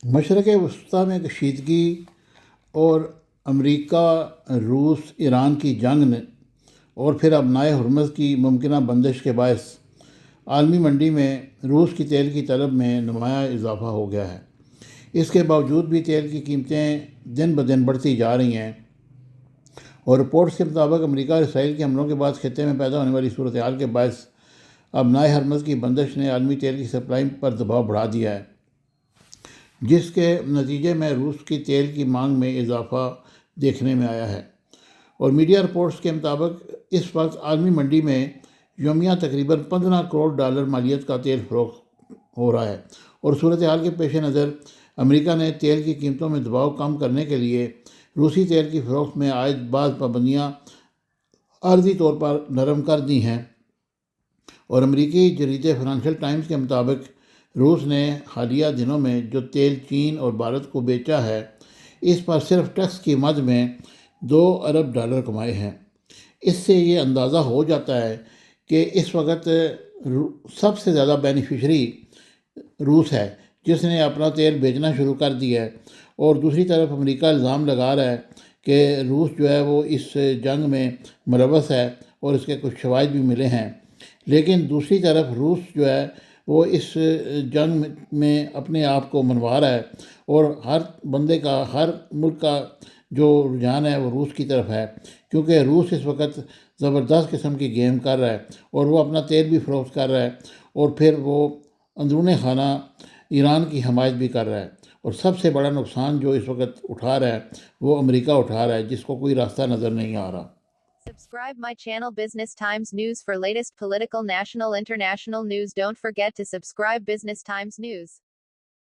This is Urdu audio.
مشرق وسطیٰ میں کشیدگی اور امریکہ روس ایران کی جنگ نے اور پھر ابنائے ہرمز کی ممکنہ بندش کے باعث عالمی منڈی میں روس کی تیل کی طلب میں نمایاں اضافہ ہو گیا ہے۔ اس کے باوجود بھی تیل کی قیمتیں دن بدن بڑھتی جا رہی ہیں، اور رپورٹس کے مطابق امریکہ اور اسرائیل کے حملوں کے بعد خطے میں پیدا ہونے والی صورتحال کے باعث ابنائے ہرمز کی بندش نے عالمی تیل کی سپلائی پر دباؤ بڑھا دیا ہے، جس کے نتیجے میں روس کی تیل کی مانگ میں اضافہ دیکھنے میں آیا ہے۔ اور میڈیا رپورٹس کے مطابق اس وقت عالمی منڈی میں یومیہ تقریباً 15 کروڑ ڈالر مالیت کا تیل فروخت ہو رہا ہے، اور صورتحال کے پیش نظر امریکہ نے تیل کی قیمتوں میں دباؤ کم کرنے کے لیے روسی تیل کی فروخت میں عائد بعض پابندیاں عارضی طور پر نرم کر دی ہیں۔ اور امریکی جریدے فائنینشل ٹائمز کے مطابق روس نے حالیہ دنوں میں جو تیل چین اور بھارت کو بیچا ہے، اس پر صرف ٹیکس کی مد میں 2 ارب ڈالر کمائے ہیں۔ اس سے یہ اندازہ ہو جاتا ہے کہ اس وقت سب سے زیادہ بینیفیشری روس ہے، جس نے اپنا تیل بیچنا شروع کر دیا ہے، اور دوسری طرف امریکہ الزام لگا رہا ہے کہ روس جو ہے وہ اس جنگ میں ملوث ہے، اور اس کے کچھ شواہد بھی ملے ہیں۔ لیکن دوسری طرف روس جو ہے وہ اس جنگ میں اپنے آپ کو منوا رہا ہے، اور ہر بندے کا، ہر ملک کا جو رجحان ہے وہ روس کی طرف ہے، کیونکہ روس اس وقت زبردست قسم کی گیم کر رہا ہے، اور وہ اپنا تیل بھی فروخت کر رہا ہے، اور پھر وہ اندرون خانہ ایران کی حمایت بھی کر رہا ہے۔ اور سب سے بڑا نقصان جو اس وقت اٹھا رہا ہے وہ امریکہ اٹھا رہا ہے، جس کو کوئی راستہ نظر نہیں آ رہا۔ Subscribe my channel Business Times News for latest political, national, international news. Don't forget to subscribe Business Times News.